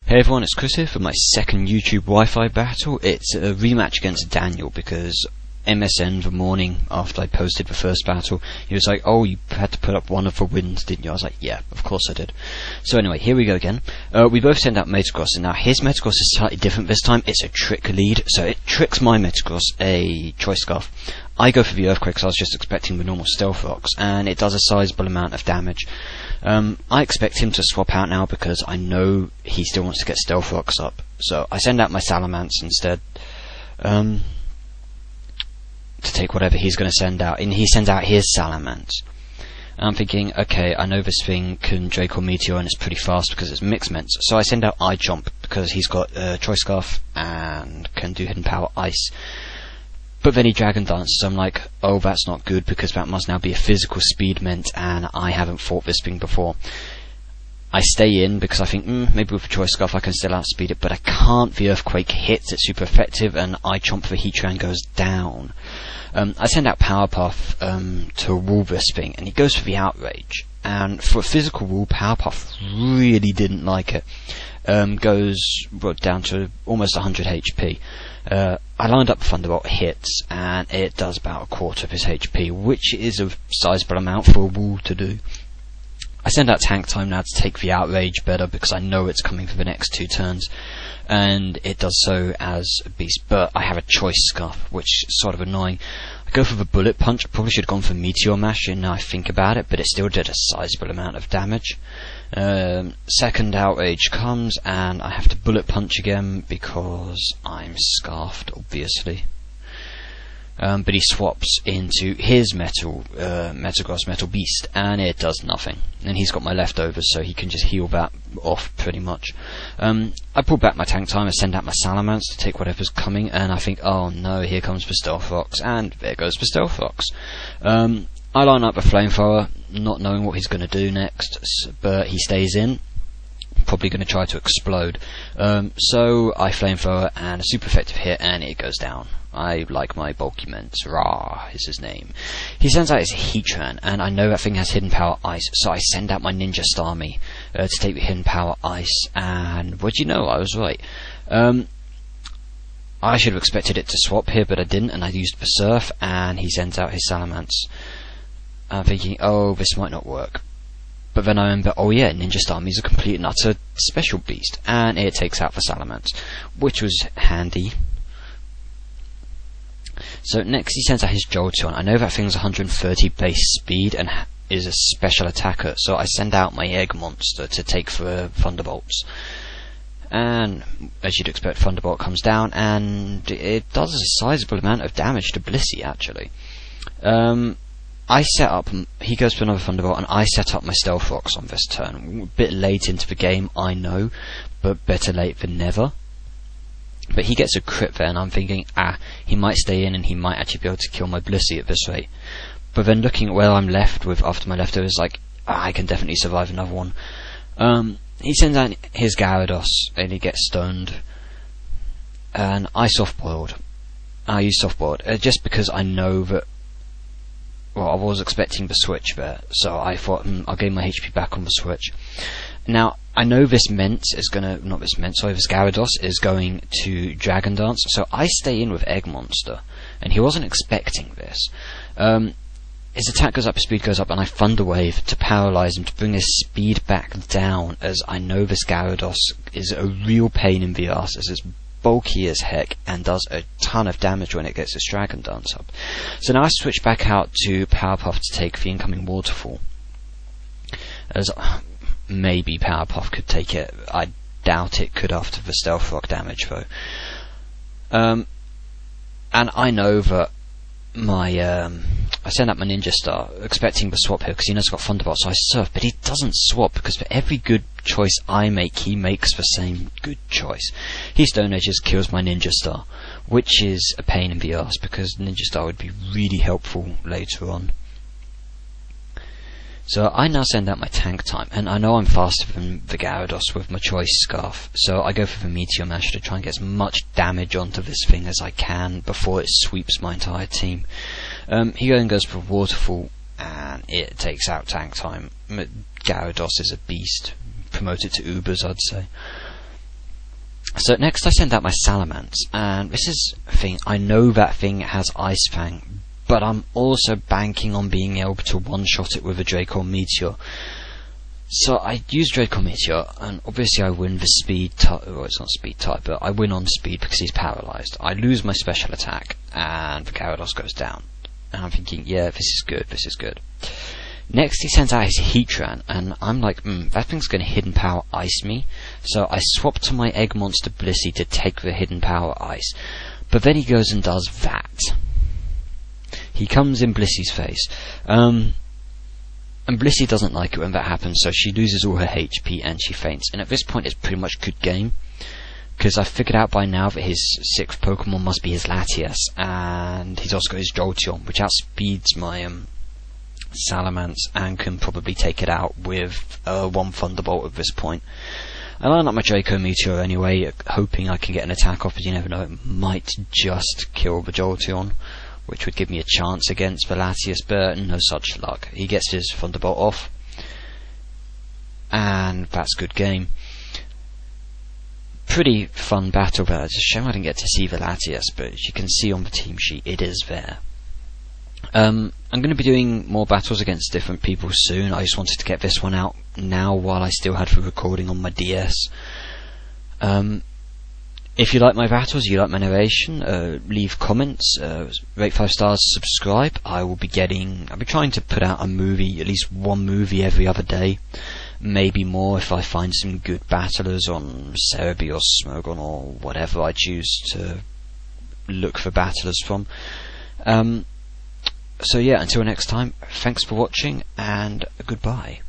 Hey everyone, it's Chris here for my second YouTube Wi-Fi battle. It's a rematch against Daniel because MSN the morning after I posted the first battle, he was like, oh, you had to put up one of the wins, didn't you? I was like, yeah, of course I did. So anyway, here we go again. We both send out Metagross, and now his Metagross is slightly different this time. It's a trick lead, so it tricks my Metagross, a Choice Scarf. I go for the Earthquake, because I was just expecting the normal Stealth Rocks, and it does a sizable amount of damage. I expect him to swap out now because I know he still wants to get Stealth Rocks up. So I send out my Salamence instead, to take whatever he's going to send out, and he sends out his Salamence. I'm thinking, okay, I know this thing can Draco Meteor and it's pretty fast because it's Mixed Mints, so I send out Chomp because he's got Choice Scarf and can do Hidden Power Ice. But then he Dragon Dances. I'm like, oh, that's not good because that must now be a physical speed mint, and I haven't fought this thing before. I stay in because I think maybe with a Choice Scarf I can still outspeed it, but I can't. The Earthquake hits, it's super effective, and Chomp for Heatran goes down. I send out Powerpuff to rule this thing, and he goes for the Outrage. And for a physical rule, Powerpuff really didn't like it. Goes down to almost 100 HP. I lined up Thunderbolt, hits, and it does about a quarter of his HP, which is a sizable amount for a wall to do. I send out Tank Time now to take the Outrage better because I know it's coming for the next 2 turns, and it does so as a beast, but I have a Choice Scarf, which is sort of annoying. I go for the Bullet Punch. I probably should have gone for Meteor Mash now I think about it, but it still did a sizable amount of damage. Second Outrage comes, and I have to Bullet Punch again because I'm scarfed, obviously. But he swaps into his Metagross Metal Beast, and it does nothing. And he's got my leftovers, so he can just heal that off pretty much. I pull back my Tank Time, I send out my Salamence to take whatever's coming, and I think, oh no, here comes the Stealth Rocks, and there goes the Stealth Rocks. I line up a Flamethrower, not knowing what he's going to do next, but he stays in. Probably going to try to explode. So I Flamethrower and a super effective hit, and it goes down. I like my bulky mints. Rah is his name. He sends out his Heatran, and I know that thing has Hidden Power Ice, so I send out my Ninja Starmie to take the Hidden Power Ice, and what do you know, I was right. I should have expected it to swap here, but I didn't, and I used the Surf, and he sends out his Salamence. I'm thinking, oh, this might not work. But then I remember, oh yeah, Ninja Starmie's a complete and utter special beast, and it takes out the Salamence, which was handy. So next he sends out his Jaotel. I know that thing's 130 base speed and is a special attacker, so I send out my Egg Monster to take for Thunderbolts. And as you'd expect, Thunderbolt comes down, and it does a sizable amount of damage to Blissey, actually. I set up, he goes for another Thunderbolt, and I set up my Stealth Rocks on this turn. A bit late into the game, I know, but better late than never. But he gets a crit there, and I'm thinking, he might stay in, and he might actually be able to kill my Blissey at this rate. But then looking at where I'm left with after my leftovers, like, I can definitely survive another one. He sends out his Gyarados, and he gets stoned. And I soft-boiled. I use soft-boiled, just because I know that, well, I was expecting the switch there, so I thought, I'll gain my HP back on the switch. Now, I know this this Gyarados is going to Dragon Dance, so I stay in with Egg Monster, and he wasn't expecting this. His attack goes up, his speed goes up, and I Thunder Wave to paralyze him, to bring his speed back down, as I know this Gyarados is a real pain in the ass, as it's bulky as heck and does a ton of damage when it gets its Dragon Dance up. So now I switch back out to Powerpuff to take the incoming Waterfall, as maybe Powerpuff could take it. I doubt it could after the Stealth Rock damage though. And I know that my I send out my Ninja Star expecting the swap here because he knows I've got Thunderbolt, so I Surf, but he doesn't swap because for every good choice I make, he makes the same good choice. He Stone Edges, kills my Ninja Star, which is a pain in the ass because Ninja Star would be really helpful later on. So I now send out my Tank Time, and I know I'm faster than the Gyarados with my Choice Scarf, so I go for the Meteor Mash to try and get as much damage onto this thing as I can before it sweeps my entire team. He then goes for Waterfall, and it takes out Tank Time. Gyarados is a beast. Promote it to Ubers, I'd say. So next I send out my Salamence, and this is a thing, I know that thing has Ice Fang, but I'm also banking on being able to one-shot it with a Draco Meteor. So I use Draco Meteor, and obviously I win the speed type, well it's not speed type, but I win on speed because he's paralysed. I lose my special attack, and the Gyarados goes down. And I'm thinking, yeah, this is good, this is good. Next he sends out his Heatran, and I'm like, that thing's going to Hidden Power Ice me. So I swap to my Egg Monster Blissey to take the Hidden Power Ice. But then he goes and does that. He comes in Blissey's face. And Blissey doesn't like it when that happens, so she loses all her HP and she faints. And at this point it's pretty much good game, because I've figured out by now that his 6th Pokemon must be his Latias, and he's also got his Jolteon, which outspeeds my Salamence and can probably take it out with one Thunderbolt at this point. I line up my Draco Meteor anyway, hoping I can get an attack off, but you never know, it might just kill the Jolteon, which would give me a chance against the Latias, but no such luck. He gets his Thunderbolt off, and that's good game. Pretty fun battle, but it's a shame I didn't get to see the Latias, but as you can see on the team sheet, it is there. I'm going to be doing more battles against different people soon. I just wanted to get this one out now while I still had the recording on my DS. If you like my battles, you like my narration, leave comments, rate 5 stars, subscribe. I'll be trying to put out a movie, at least one movie every other day. Maybe more if I find some good battlers on Cerebi or Smogon or whatever I choose to look for battlers from. So yeah, until next time, thanks for watching and goodbye.